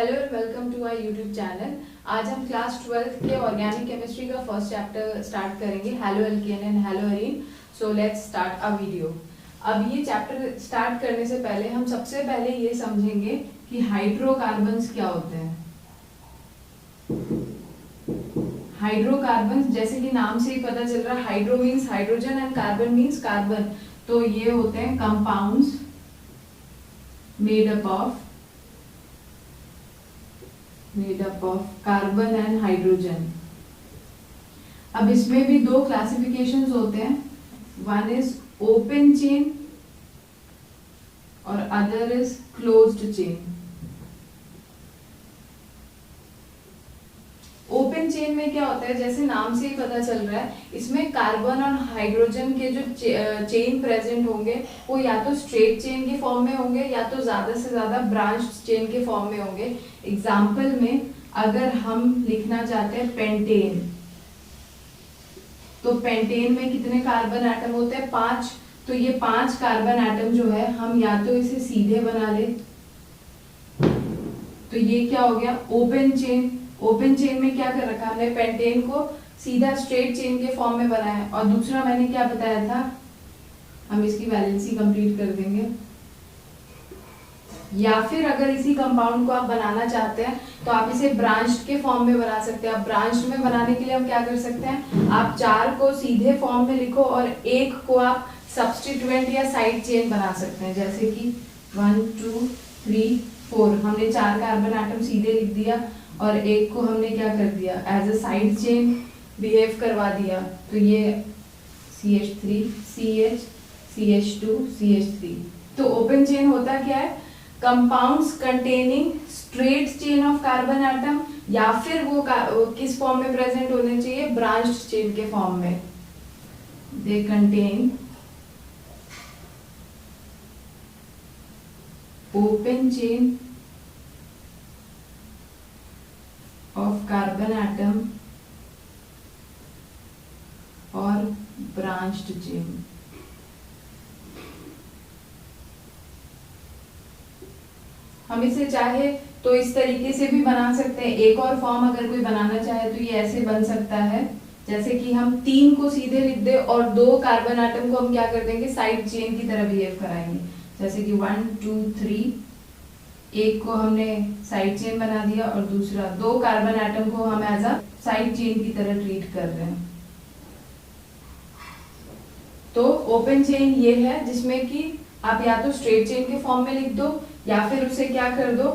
Hello and welcome to our YouTube channel. आज हम class 12th के ऑर्गेनिक केमिस्ट्री का फर्स्ट चैप्टर स्टार्ट करेंगे, haloalkane and haloarene. So let's start a video. अब ये chapter start करने से पहले हम सबसे पहले ये समझेंगे कि हाइड्रोकार्बन्स क्या होते हैं। हाइड्रोकार्बन्स जैसे कि नाम से ही पता चल रहा है, hydro means hydrogen and carbon means carbon. तो ये होते हैं compounds made up of carbon and hydrogen. अब इसमें भी दो क्लासिफिकेशंस होते हैं, वन इज ओपन चेन और other is closed chain. Open chain में क्या होता है, जैसे नाम से ही पता चल रहा है, इसमें कार्बन और हाइड्रोजन के जो चेन प्रेजेंट होंगे वो या तो स्ट्रेट चेन के फॉर्म में होंगे या तो ज्यादा से ज्यादा ब्रांच चेन के फॉर्म में होंगे। एग्जाम्पल में अगर हम लिखना चाहते हैं पेंटेन, तो पेंटेन में कितने कार्बन एटम होते हैं? 5। तो ये 5 कार्बन एटम जो है हम या तो इसे सीधे बना ले, तो ये क्या हो गया ओपन चेन। ओपन चेन में क्या कर रखा हमने, पेंटेन को सीधा स्ट्रेट चेन के फॉर्म में बनाया। और दूसरा मैंने क्या बताया था, हम इसकी वैलेंसी कंप्लीट कर देंगे। या फिर अगर इसी कंपाउंड को आप बनाना चाहते हैं तो आप इसे ब्रांच के फॉर्म में बना सकते हैं। अब ब्रांच में बनाने के लिए हम क्या कर सकते हैं, आप 4 को सीधे फॉर्म में लिखो और एक को आप सब्स्टिट्यूएंट या साइड चेन बना सकते हैं। जैसे कि 1 2 3 4 हमने 4 कार्बन एटम सीधे लिख दिया और एक को हमने क्या कर दिया, as a side chain behave करवा दिया। तो ये CH3 CH CH2 CH3। तो ओपन चेन होता क्या है, compounds containing straight chain of carbon atom, या फिर वो किस फॉर्म में प्रेजेंट होने चाहिए, ब्रांच चेन के फॉर्म में। They contain open chain of carbon atom और ब्रांच्ड चेन। हम इसे चाहे तो इस तरीके से भी बना सकते हैं। एक और फॉर्म अगर कोई बनाना चाहे तो ये ऐसे बन सकता है, जैसे कि हम 3 को सीधे लिख दे और 2 कार्बन एटम को हम क्या कर देंगे, साइड चेन की तरह बिहेव कराएंगे। जैसे कि 1 2 3, एक को हमने साइड चेन बना दिया और दूसरा 2 कार्बन एटम को हम एज अ साइड चेन की तरह ट्रीट कर रहे हैं। तो ओपन चेन ये है जिसमें कि आप या तो स्ट्रेट चेन के फॉर्म में लिख दो या फिर उसे क्या कर दो,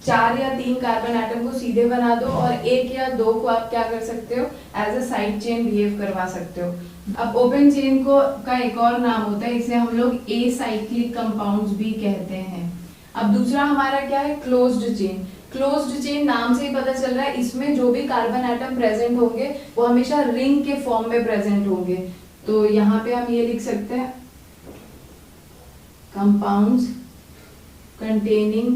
4 या 3 कार्बन एटम को सीधे बना दो और 1 या 2 को आप क्या कर सकते हो, as a side chain behave करवा सकते हो। अब ओपन चेन को का एक और नाम होता है, इसे हम लोग एसाइक्लिक कंपाउंड्स भी कहते हैं। अब दूसरा हमारा क्या है, क्लोज्ड चेन। क्लोज्ड चेन नाम से ही पता चल रहा है, इसमें जो भी कार्बन एटम प्रेजेंट होंगे वो हमेशा रिंग के फॉर्म में प्रेजेंट होंगे। तो यहाँ पे हम ये लिख सकते हैं, compounds containing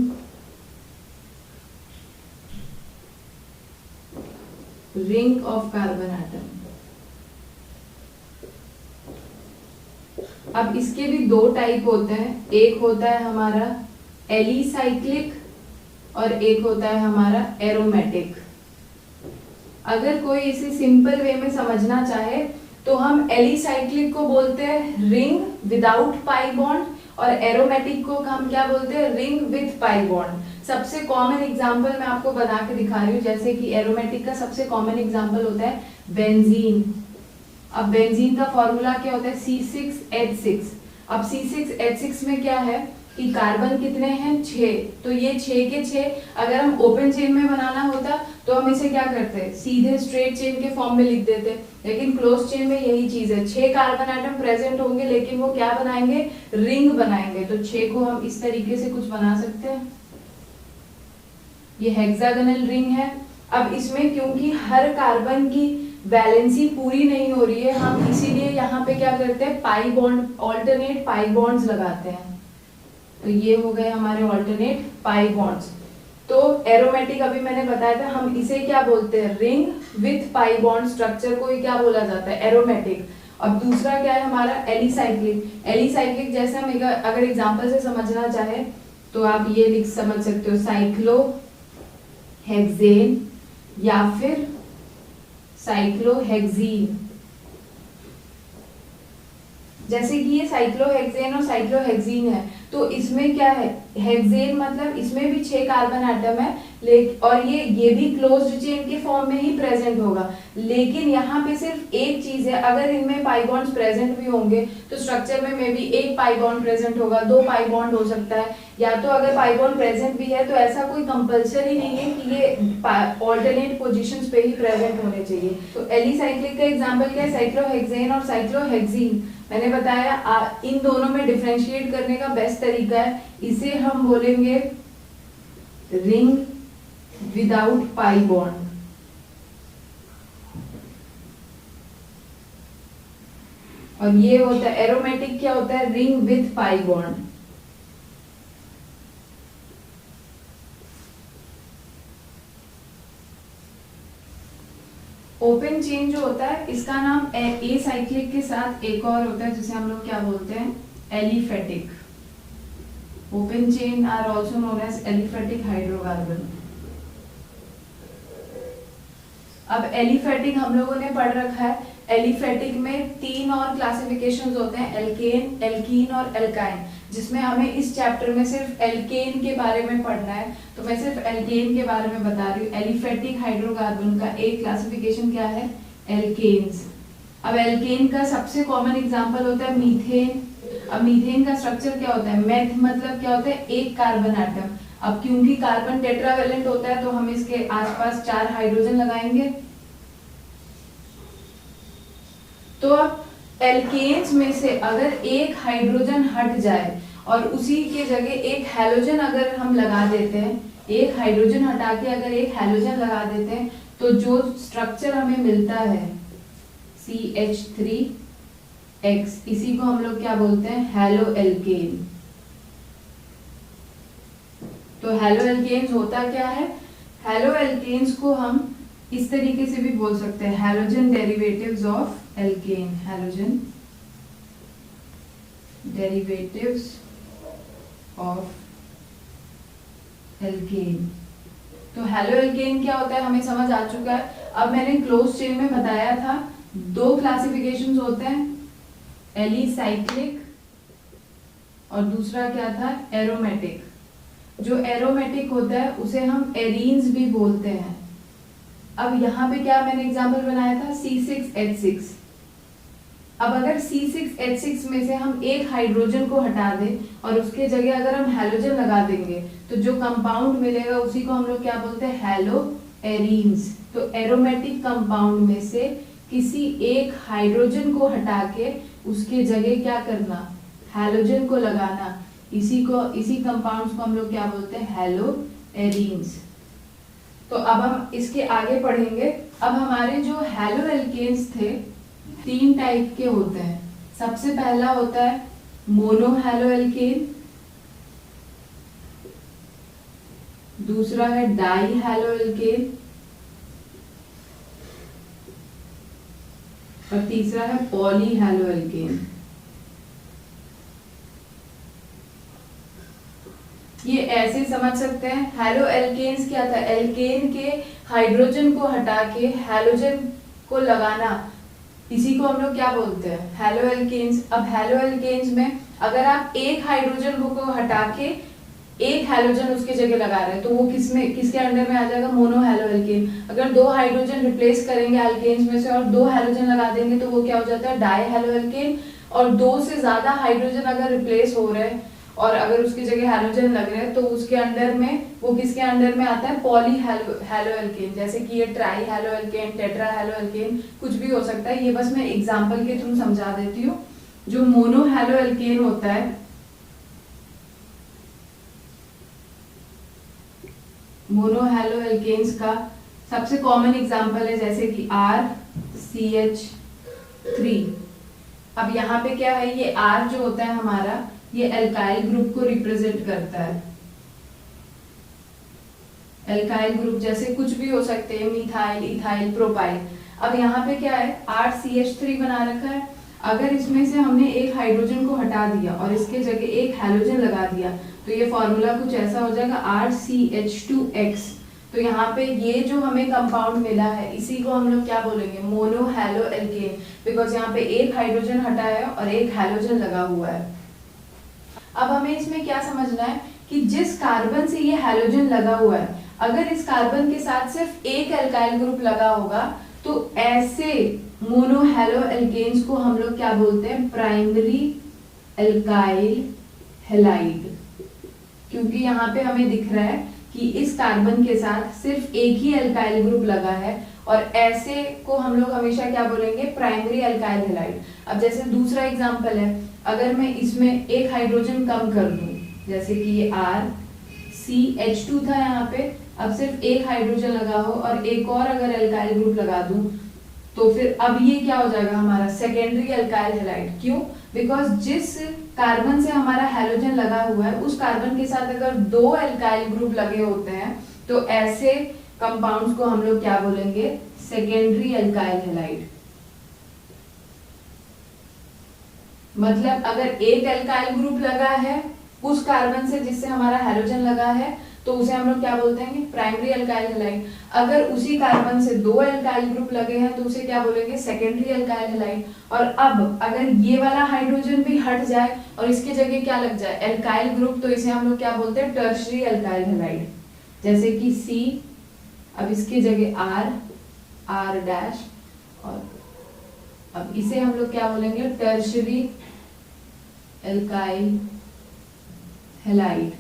ring of carbon atom। अब इसके भी 2 टाइप होते हैं, एक होता है हमारा एलिसाइक्लिक और एक होता है हमारा एरोमेटिक। अगर कोई इसे सिंपल वे में समझना चाहे तो हम एलिसाइक्लिक को बोलते हैं रिंग विदाउट पाई बॉन्ड और एरोमेटिक को हम क्या बोलते हैं, रिंग विथ पाई बॉन्ड। सबसे कॉमन एग्जांपल मैं आपको बना के दिखा रही हूँ, जैसे कि एरोमेटिक का सबसे कॉमन एग्जांपल होता है बेंजीन। अब बेंजीन का फॉर्मूला क्या होता है, C6H6। अब C6H6 में क्या है कि कार्बन कितने हैं, 6। तो ये 6 के 6 अगर हम ओपन चेन में बनाना होता तो हम इसे क्या करते हैं, सीधे स्ट्रेट चेन के फॉर्म में लिख देते। लेकिन क्लोज चेन में यही चीज है, 6 कार्बन एटम प्रेजेंट होंगे लेकिन वो क्या बनाएंगे, रिंग बनाएंगे। तो 6 को हम इस तरीके से कुछ बना सकते हैं, ये हेक्सागोनल रिंग है। अब इसमें क्योंकि हर कार्बन की वैलेंसी पूरी नहीं हो रही है, हम इसीलिए यहाँ पे क्या करते हैं, pi bond, alternate pi bonds लगाते हैं। तो ये हो गए हमारे ऑल्टरनेट पाई बॉन्ड्स। तो एरोमेटिक अभी मैंने बताया था, हम इसे क्या बोलते हैं, ring with pi bond structure को ही क्या बोला जाता है, एरोमेटिक। अब दूसरा क्या है हमारा, एलिसाइक्लिक। एलिसाइक्लिक जैसे हम अगर एग्जांपल से समझना चाहे तो आप ये लिख समझ सकते हो, साइक्लो हेक्सेन या फिर साइक्लोहेक्सीन। जैसे कि ये साइक्लोहेक्सेन और साइक्लोहेक्सीन है, तो इसमें क्या है, हेक्सेन मतलब इसमें भी 6 कार्बन एटम है, और ये भी क्लोज्ड चेन के फॉर्म में ही प्रेजेंट होगा। लेकिन यहाँ पे सिर्फ एक चीज है, अगर इनमें पाई बॉन्ड्स प्रेजेंट भी होंगे तो स्ट्रक्चर में मे बी एक पाई बॉन्ड प्रेजेंट होगा, 2 पाई बॉन्ड हो सकता है, या तो अगर पाई बॉन्ड प्रेजेंट भी है तो ऐसा कोई कंपल्सरी नहीं है कि ये ऑल्टरनेट पोजीशंस पे ही प्रेजेंट होने चाहिए। तो एलिसाइक्लिक का एग्जांपल क्या है, साइक्लोहेक्सेन और साइक्लोहेक्सीन। मैंने बताया इन दोनों में डिफरेंशिएट करने का बेस्ट तरीका है, इसे हम बोलेंगे रिंग विदाउट पाई बॉन्ड। और ये होता है एरोमेटिक, क्या होता है, ring with pi bond. Open chain जो होता है इसका नाम ए साइक्लिक के साथ एक और होता है जिसे हम लोग क्या बोलते हैं, aliphatic. Open chain are also known as aliphatic hydrocarbon. अब एलिफेटिक हम लोगों ने पढ़ रखा है, एलिफेटिक में 3 और क्लासिफिकेशंस होते हैं, एल्केन, एल्कीन और एल्काइन, जिसमें हमें इस चैप्टर में सिर्फ एल्केन के बारे में पढ़ना है, तो मैं सिर्फ एल्केन के बारे में बता रही हूँ। एलिफेटिक हाइड्रोकार्बन का एक क्लासिफिकेशन क्या है, एल्केन्स। अब एल्केन का सबसे कॉमन एग्जांपल होता है मीथेन। अब मीथेन का स्ट्रक्चर क्या होता है, मेथ मतलब क्या होता है, एक कार्बन एटम। अब क्योंकि कार्बन टेट्रावेलेंट होता है तो हम इसके आसपास 4 हाइड्रोजन लगाएंगे। तो अब एल्केन्स में से अगर एक हाइड्रोजन हट जाए और उसी के जगह एक हैलोजन अगर हम लगा देते हैं, एक हाइड्रोजन हटा के अगर एक हैलोजन लगा देते हैं, तो जो स्ट्रक्चर हमें मिलता है CH3X, इसी को हम लोग क्या बोलते हैं, हैलो एल्केन। तो हैलो एल्केन्स होता क्या है, हैलो एल्केन्स को हम इस तरीके से भी बोल सकते हैं, halogen derivatives of alkene, halogen derivatives of alkene. तो हैलो एल्केन क्या होता है हमें समझ आ चुका है। अब मैंने क्लोज चेन में बताया था 2 क्लासिफिकेशंस होते हैं, एलिसाइक्लिक और दूसरा क्या था, एरोमेटिक। जो एरोमेटिक होता है उसे हम एरीन्स भी बोलते हैं। अब यहाँ पे क्या मैंने एग्जांपल बनाया था, C6H6। अब अगर C6H6 में से हम एक हाइड्रोजन को हटा दें और उसके जगह अगर हम हैलोजन लगा देंगे तो जो कंपाउंड मिलेगा उसी को हम लोग क्या बोलते हैं, हैलो एरीन्स। तो एरोमेटिक कंपाउंड में से किसी एक हाइड्रोजन को हटा के उसके जगह क्या करना, हैलोजन को लगाना, इसी कंपाउंड्स को हम लोग क्या बोलते हैं, हैलो एरीन्स। तो अब हम इसके आगे पढ़ेंगे। अब हमारे जो हैलो एल्केन्स थे 3 टाइप के होते हैं। सबसे पहला होता है मोनो हैलो एल्केन, दूसरा है डाई हैलो एल्केन और तीसरा है पॉली हैलो एल्केन। ये ऐसे समझ सकते हैं, हैलो एल्केन्स क्या था, एल्केन के हाइड्रोजन को हटा के हैलोजन को लगाना, इसी को हम लोग क्या बोलते हैं, हैलो एल्केन्स। अब हैलो एल्केन्स में अगर आप एक हाइड्रोजन को हटा के एक हैलोजन उसके जगह लगा रहे हैं तो वो किसके अंडर में आ जाएगा, मोनो हैलो एल्केन। अगर 2 हाइड्रोजन रिप्लेस करेंगे एल्केन्स में से और 2 हैलोजन लगा देंगे तो वो क्या हो जाता है, डाई हैलो एल्केन। और 2 से ज्यादा हाइड्रोजन अगर रिप्लेस हो रहे हैं और अगर उसकी जगह हैलोजन लग रहे हैं तो उसके अंडर में वो किसके अंडर में आता है, पॉली हैलो एल्केन। जैसे कि ये trihaloalkane, tetrahaloalkane, कुछ भी हो सकता है। ये बस मैं एग्जांपल के थ्रू समझा देती हूँ। जो मोनो हैलो एल्केन होता है, मोनो हैलो एल्केन्स का सबसे कॉमन एग्जांपल है जैसे कि RCH3। अब यहाँ पे क्या है, ये R जो होता है हमारा, ये एल्काइल ग्रुप को रिप्रेजेंट करता है। एल्काइल ग्रुप जैसे कुछ भी हो सकते हैं, मिथाइल, इथाइल, प्रोपाइल। अब यहाँ पे क्या है, RCH3 बना रखा है। अगर इसमें से हमने एक हाइड्रोजन को हटा दिया और इसके जगह एक हैलोजन लगा दिया तो ये फॉर्मूला कुछ ऐसा हो जाएगा, RCH2X। तो यहाँ पे ये जो हमें कंपाउंड मिला है इसी को हम लोग क्या बोलेंगे, मोनो हैलो एल्केन, बिकॉज यहाँ पे एक हाइड्रोजन हटा है और एक हैलोजन लगा हुआ है। अब हमें इसमें क्या समझना है कि जिस कार्बन से ये हैलोजन लगा हुआ है, अगर इस कार्बन के साथ सिर्फ एक एल्काइल ग्रुप लगा होगा तो ऐसे मोनो हैलो एल्केन्स को हम लोग क्या बोलते हैं, प्राइमरी एल्काइल हैलाइड। क्योंकि यहाँ पे हमें दिख रहा है कि इस कार्बन के साथ सिर्फ एक ही एल्काइल ग्रुप लगा है और ऐसे को हम लोग हमेशा क्या बोलेंगे, प्राइमरी एल्काइल हैलाइड। अब जैसे दूसरा एग्जांपल है, अगर मैं इसमें एक हाइड्रोजन कम कर दूं, जैसे कि ये RCH2 था यहाँ पे, अब सिर्फ एक हाइड्रोजन लगा हो और एक और अगर एल्काइल ग्रुप लगा दूं तो फिर अब ये क्या हो जाएगा हमारा सेकेंडरी एल्काइल हैलाइड। क्यों? बिकॉज जिस कार्बन से हमारा हैलोजन लगा हुआ है उस कार्बन के साथ अगर दो एल्काइल ग्रुप लगे होते हैं तो ऐसे कंपाउंड्स को हम लोग क्या बोलेंगे, सेकेंडरी एल्काइल हैलाइड। मतलब अगर एक एल्काइल ग्रुप लगा है उस कार्बन से जिससे हमारा हैलोजन लगा है तो उसे हम लोग क्या बोलते हैं, प्राइमरी एल्काइल हैलाइड। अगर उसी कार्बन से दो एल्काइल ग्रुप लगे हैं तो उसे क्या बोलेंगे, सेकेंडरी एल्काइल हैलाइड। और अब अगर ये वाला हाइड्रोजन भी हट जाए और इसके जगह क्या लग जाए, एल्काइल ग्रुप, तो इसे हम लोग क्या बोलते हैं, टर्शरी एल्काइल हैलाइड। जैसे कि C, अब इसकी जगह R डैश, और अब इसे हम लोग क्या बोलेंगे, टर्शरी एल्काइल हैलाइड।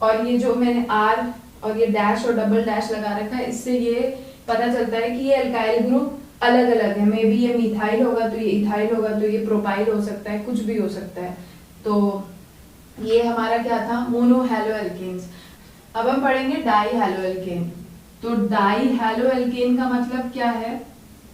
और ये जो मैंने R और ये डैश और डबल डैश लगा रखा है, इससे ये पता चलता है कि ये एल्काइल ग्रुप अलग अलग है। मे बी ये मिथाइल होगा तो ये इथाइल होगा तो ये प्रोपाइल हो सकता है, कुछ भी हो सकता है। तो ये हमारा क्या था, मोनो हैलो एल्केन्स। अब हम पढ़ेंगे डाई हैलो एल्केन। तो डाई हैलो एल्केन का मतलब क्या है,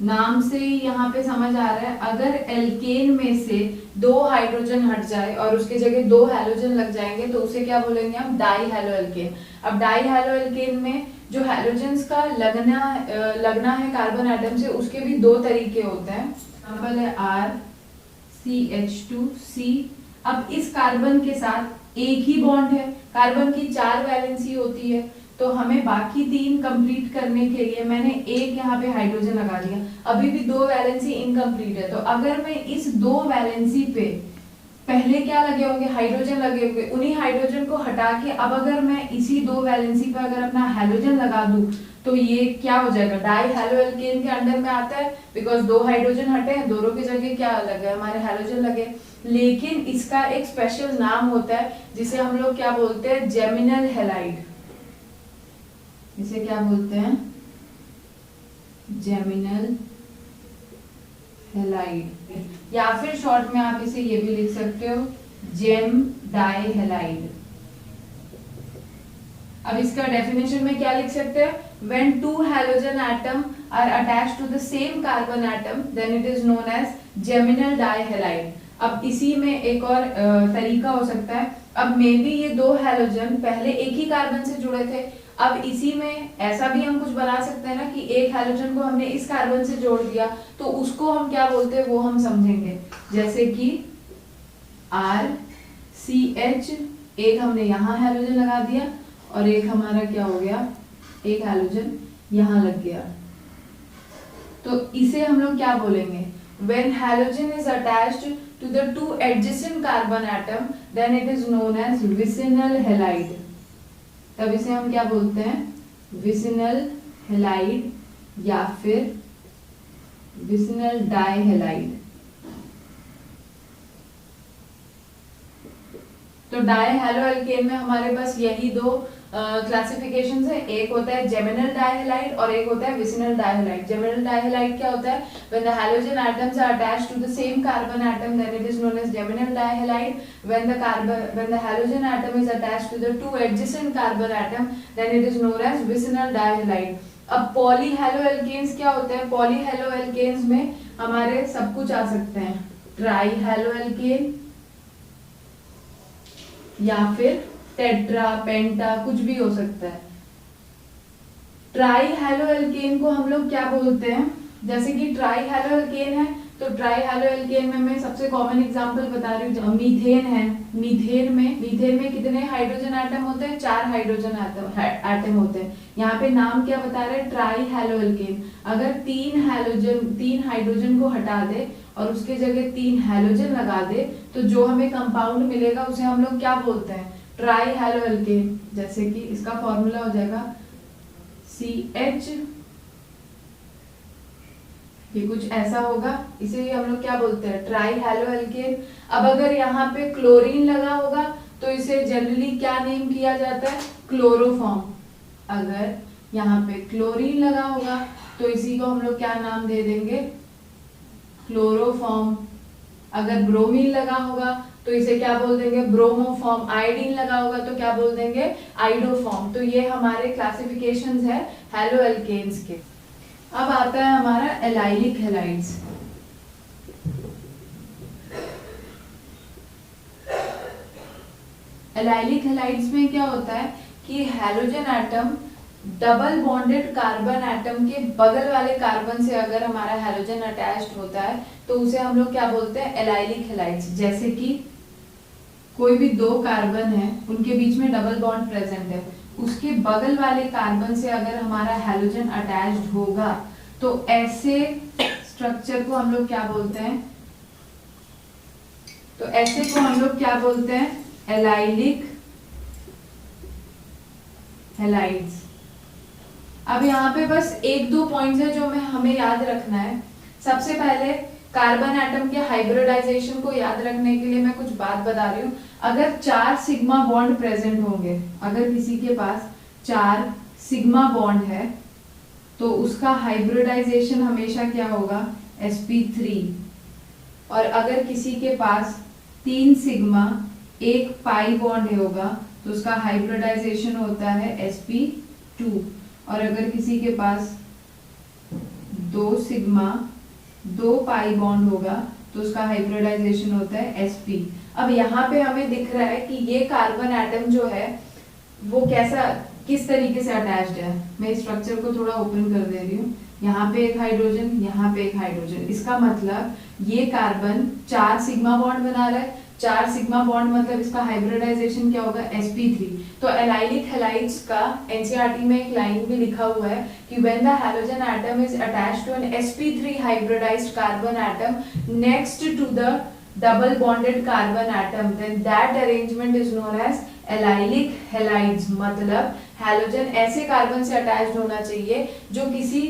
नाम से ही यहाँ पे समझ आ रहा है, अगर एल्केन में से दो हाइड्रोजन हट जाए और उसके जगह दो हैलोजन लग जाएंगे तो उसे क्या बोलेंगे हम, डाई हैलो एल्केन। अब डाई हैलो एल्केन में जो हैलोजन्स का लगना है कार्बन एटम से, उसके भी दो तरीके होते हैं। एग्जांपल है RCH2C। अब इस कार्बन के साथ एक ही बॉन्ड है, कार्बन की 4 वैलेंसी होती है, तो हमें बाकी 3 कंप्लीट करने के लिए मैंने एक यहाँ पे हाइड्रोजन लगा दिया, अभी भी 2 वैलेंसी इनकम्प्लीट है। तो अगर मैं इस 2 वैलेंसी पे पहले क्या लगे होंगे, हाइड्रोजन लगे होंगे, उन्हीं हाइड्रोजन को हटा के अब अगर मैं इसी 2 वैलेंसी पे अगर अपना हैलोजन लगा दूं तो ये क्या हो जाएगा, डाई हैलो एल्केन के अंडर में आता है, बिकॉज 2 हाइड्रोजन हटे हैं, दोनों की जगह क्या लगे, हमारे हैलोजन लगे। लेकिन इसका एक स्पेशल नाम होता है जिसे हम लोग क्या बोलते हैं, जेमिनल हैलाइड। इसे क्या बोलते हैं, जेमिनल हैलाइड, या फिर शॉर्ट में आप इसे ये भी लिख सकते हो, जेम डाई हैलाइड। अब इसका डेफिनेशन में क्या लिख सकते हैं, when 2 halogen atom are attached to the same carbon atom then it is known as geminal dihalide। अब इसी में एक और तरीका हो सकता है, अब मे बी ये 2 हैलोजन पहले एक ही कार्बन से जुड़े थे, अब इसी में ऐसा भी हम कुछ बना सकते हैं ना कि एक हैलोजन को हमने इस कार्बन से जोड़ दिया, तो उसको हम क्या बोलते हैं वो हम समझेंगे। जैसे कि RCH, एक हमने यहाँ हैलोजन लगा दिया और एक हमारा क्या हो गया, एक हैलोजन यहाँ लग गया, तो इसे हम लोग क्या बोलेंगे, when halogen is attached to the 2 adjacent carbon atom then it is known as vicinal halide। तब इसे हम क्या बोलते हैं, विसिनल हैलाइड या फिर विसिनल डाई हैलाइड। तो डाई हैलो एल्केन में हमारे पास यही 2 क्लासिफिकेशंस है, एक होता है जेमिनल डाइहैलाइड और एक होता है विसिनल डाइहैलाइड। जेमिनल डाइहैलाइड क्या होता है, when the halogen atoms are attached to the same carbon atom then it is known as geminal dihalide। when the halogen atom is attached to the 2 adjacent carbon atom then it is known as vicinal dihalide। अब पॉलीहैलोएल्केन्स क्या होते हैं, पॉलीहैलोएल्केन्स में हमारे सब कुछ आ सकते हैं, ट्राईहैलोएल्केन या फिर टेट्रा पेंटा, कुछ भी हो सकता है। ट्राईहैलोएल्केन को हम लोग क्या बोलते हैं, जैसे कि ट्राईहैलोएल्केन है तो ट्राई हैलो एल्केन में मैं सबसे कॉमन एग्जांपल बता रही हूँ, मीथेन है। मीथेन में कितने हाइड्रोजन एटम होते हैं? 4 हाइड्रोजन एटम होते हैं। यहाँ पे नाम क्या बता रहे हैं? Trihaloalkane. अगर 3 हाइड्रोजन को हटा दे और उसके जगह 3 हैलोजन लगा दे तो जो हमें कंपाउंड मिलेगा उसे हम लोग क्या बोलते हैं? Trihaloalkane. जैसे कि इसका फॉर्मूला हो जाएगा CH, ये कुछ ऐसा होगा, इसे हम लोग क्या बोलते हैं? Trihaloalkane. अब अगर यहाँ पे क्लोरीन लगा होगा तो इसे जनरली क्या नेम किया जाता है? क्लोरोफॉर्म। अगर यहाँ पे क्लोरीन लगा होगा तो इसी को हम लोग क्या नाम दे देंगे? क्लोरोफॉर्म। अगर ब्रोमीन लगा होगा तो इसे क्या बोल देंगे? ब्रोमोफॉर्म। आयोडीन लगा होगा तो क्या बोल देंगे? आइडोफॉर्म। तो ये हमारे क्लासिफिकेशंस है हैलो एल्केन्स के। अब आता है हमारा एलाइलिक हैलाइड्स। एलाइलिक हैलाइड्स में क्या होता है कि halogen atom double bonded carbon atom के बगल वाले कार्बन से अगर हमारा हैलोजन अटैच्ड होता है तो उसे हम लोग क्या बोलते हैं? Allylic halides. जैसे कि कोई भी 2 कार्बन है, उनके बीच में डबल बॉन्ड प्रेजेंट है, उसके बगल वाले कार्बन से अगर हमारा हैलोजन अटैच्ड होगा तो ऐसे स्ट्रक्चर को हम लोग क्या बोलते हैं? तो ऐसे को हम लोग क्या बोलते हैं? Allylic halides. अब यहाँ पे बस 1-2 पॉइंट्स है जो हमें याद रखना है। सबसे पहले कार्बन एटम के हाइब्रिडाइजेशन को याद रखने के लिए मैं कुछ बात बता रही हूँ। अगर 4 सिग्मा बॉन्ड प्रेजेंट होंगे, अगर किसी के पास 4 सिग्मा बॉन्ड है तो उसका हाइब्रिडाइजेशन हमेशा क्या होगा? sp3। और अगर किसी के पास 3 सिग्मा 1 पाई बॉन्ड होगा तो उसका हाइब्रिडाइजेशन होता है sp2। और अगर किसी के पास 2 सिग्मा 2 पाई बॉन्ड होगा तो उसका हाइब्रिडाइजेशन होता है sp। अब यहाँ पे हमें दिख रहा है कि ये कार्बन एटम जो है वो किस तरीके से अटैच्ड है। मैं स्ट्रक्चर को थोड़ा ओपन कर दे रही हूँ। यहाँ पे एक हाइड्रोजन, यहाँ पे एक हाइड्रोजन। इसका मतलब ये कार्बन 4 सिग्मा बॉन्ड बना रहा है। 4 सिग्मा बॉन्ड मतलब इसका हाइब्रिडाइजेशन क्या होगा? sp3। तो एलाइलिक हैलाइड्स का एनसीईआरटी में एक लाइन भी लिखा हुआ है कि when the halogen atom is attached to an sp3 hybridized carbon atom next to the double bonded carbon atom then that arrangement is known as allylic halides. मतलब halogen ऐसे कार्बन से अटैच्ड होना चाहिए जो किसी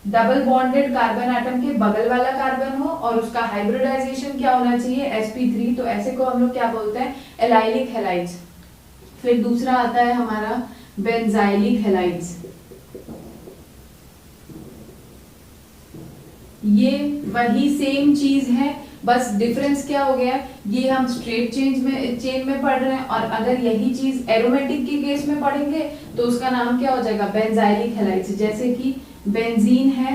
डबल बॉन्डेड कार्बन एटम के बगल वाला कार्बन हो और उसका हाइब्रिडाइजेशन क्या होना चाहिए? sp3। तो ऐसे को हम लोग क्या बोलते हैं? Allylic halides. फिर दूसरा आता है हमारा बेंजाइलिक हैलाइड्स। ये वही सेम चीज है, बस डिफरेंस क्या हो गया? ये हम स्ट्रेट चेन में पढ़ रहे हैं और अगर यही चीज एरोमेटिक के केस में पढ़ेंगे तो उसका नाम क्या हो जाएगा? Benzylic halides. जैसे कि बेंजीन है,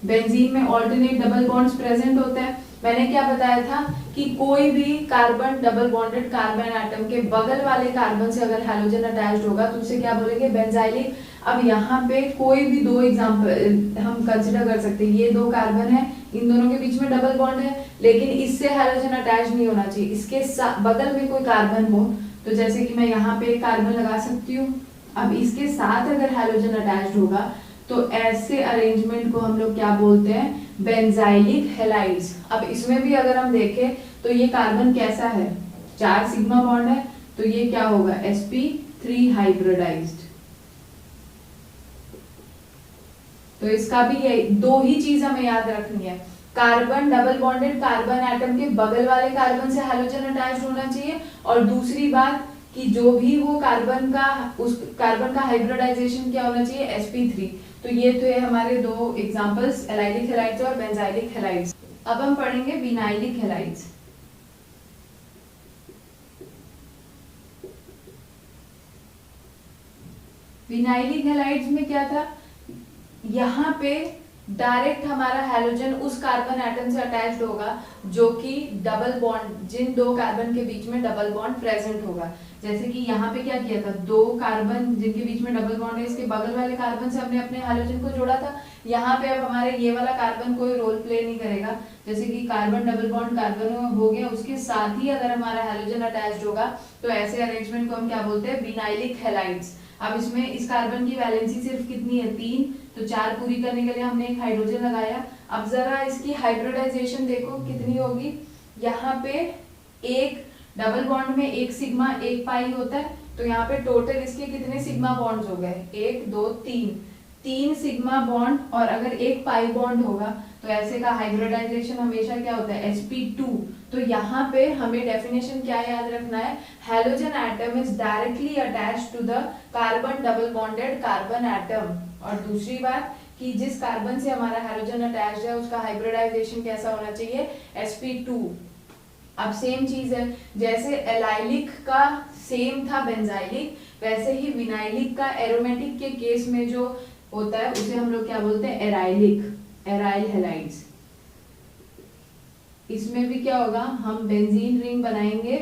बेंजीन में ऑल्टरनेट डबल बॉन्ड्स प्रेजेंट होते हैं। मैंने क्या बताया था कि कोई भी carbon double bonded carbon atom के बगल वाले कार्बन से अगर हैलोजन अटैच्ड होगा तो उसे क्या बोलेंगे? बेंजाइलिक। अब यहाँ पे कोई भी 2 एग्जांपल हम कंसिडर कर सकते हैं। ये 2 कार्बन है, इन दोनों के बीच में डबल बॉन्ड है, लेकिन इससे हैलोजन अटैच नहीं होना चाहिए। इसके बगल में कोई कार्बन हो तो जैसे कि मैं यहाँ पे एक कार्बन लगा सकती हूँ। अब इसके साथ अगर हैलोजन अटैच्ड होगा तो ऐसे अरेंजमेंट को हम लोग क्या बोलते हैं? Benzylic halides. अब इसमें भी अगर हम देखें तो ये कार्बन कैसा है? 4 सिग्मा बॉन्ड है तो ये क्या होगा? sp3 hybridised. तो इसका भी ये 2 ही चीज हमें याद रखनी है। Carbon double bonded carbon atom के बगल वाले कार्बन से हैलोजन अटैच्ड होना चाहिए और दूसरी बात कि जो भी वो कार्बन का हाइब्रिडाइजेशन क्या होना चाहिए? sp3। तो ये तो है हमारे 2 एग्जांपल्स, एलाइलिक हैलाइड्स और बेंजाइलिक हैलाइड्स। अब हम पढ़ेंगे विनाइलिक हैलाइड्स। विनाइलिक हैलाइड्स में क्या था? यहाँ पे डायरेक्ट हमारा हैलोजन उस कार्बन एटम से अटैच्ड होगा जो कि डबल बॉन्ड, जिन दो कार्बन के बीच में डबल बॉन्ड प्रेजेंट होगा। जैसे कि यहाँ पे क्या किया था, दो कार्बन जिनके बीच में डबल बॉन्ड है, इसके बगल वाले कार्बन से हमने अपने हैलोजन को जोड़ा था। यहाँ पे अब हमारे ये वाला कार्बन कोई रोल प्ले नहीं करेगा। जैसे कि कार्बन डबल बॉन्ड कार्बन हो गया, उसके साथ ही अगर हमारा हैलोजन अटैच्ड होगा तो ऐसे अरेंजमेंट को हम क्या बोलते हैं, विनाइलिक हैलाइड्स। अब इसमें इस कार्बन की वैलेंसी सिर्फ कितनी है, 3, तो 4 पूरी करने के लिए हमने एक हाइड्रोजन लगाया। अब जरा इसकी हाइब्रिडाइजेशन देखो कितनी होगी। यहाँ पे एक डबल बॉन्ड में एक सिग्मा एक पाई होता है, तो यहाँ पे टोटल इसके कितने सिग्मा बॉन्ड्स हो गए, 1 2 3 सिग्मा बॉन्ड, और अगर एक पाई बॉन्ड होगा तो ऐसे का हाइब्रिडाइजेशन हमेशा क्या होता है, sp2। तो यहाँ पे हमें डेफिनेशन क्या याद रखना है, halogen atom is directly attached to the carbon double bonded carbon atom. और दूसरी बात कि जिस कार्बन से हमारा हैलोजन अटैच्ड है उसका हाइब्रिडाइजेशन कैसा होना चाहिए, sp2। अब सेम चीज है, जैसे एलाइलिक का सेम था बेंजाइलिक, वैसे ही विनाइलिक का एरोमेटिक के केस में जो होता है उसे हम लोग क्या बोलते हैं, एराइलिक, एराइल हैलाइड्स। इसमें भी क्या होगा, हम बेंजीन रिंग बनाएंगे।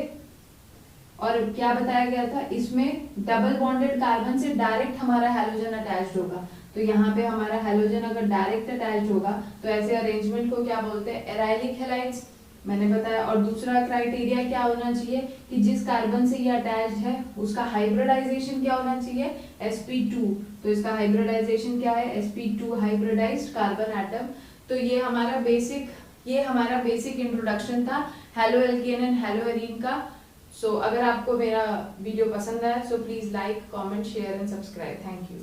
और क्या बताया गया था, इसमें डबल बॉन्डेड कार्बन से डायरेक्ट हमारा हैलोजन अटैच्ड होगा। तो यहाँ पे हमारा हैलोजन अगर डायरेक्ट अटैच्ड होगा तो ऐसे अरेंजमेंट को क्या बोलते हैं, एराइलिक हैलाइड्स, मैंने बताया। और दूसरा क्राइटेरिया क्या होना चाहिए कि जिस कार्बन से ये अटैच्ड है उसका हाइब्रिडाइजेशन क्या होना चाहिए, sp2। तो इसका हाइब्रिडाइजेशन क्या है, sp2 हाइब्रिडाइज्ड कार्बन एटम। तो ये हमारा बेसिक इंट्रोडक्शन था halo alkane and hello arene का। सो अगर आपको मेरा वीडियो पसंद आया so please like, comment, share and subscribe. Thank you.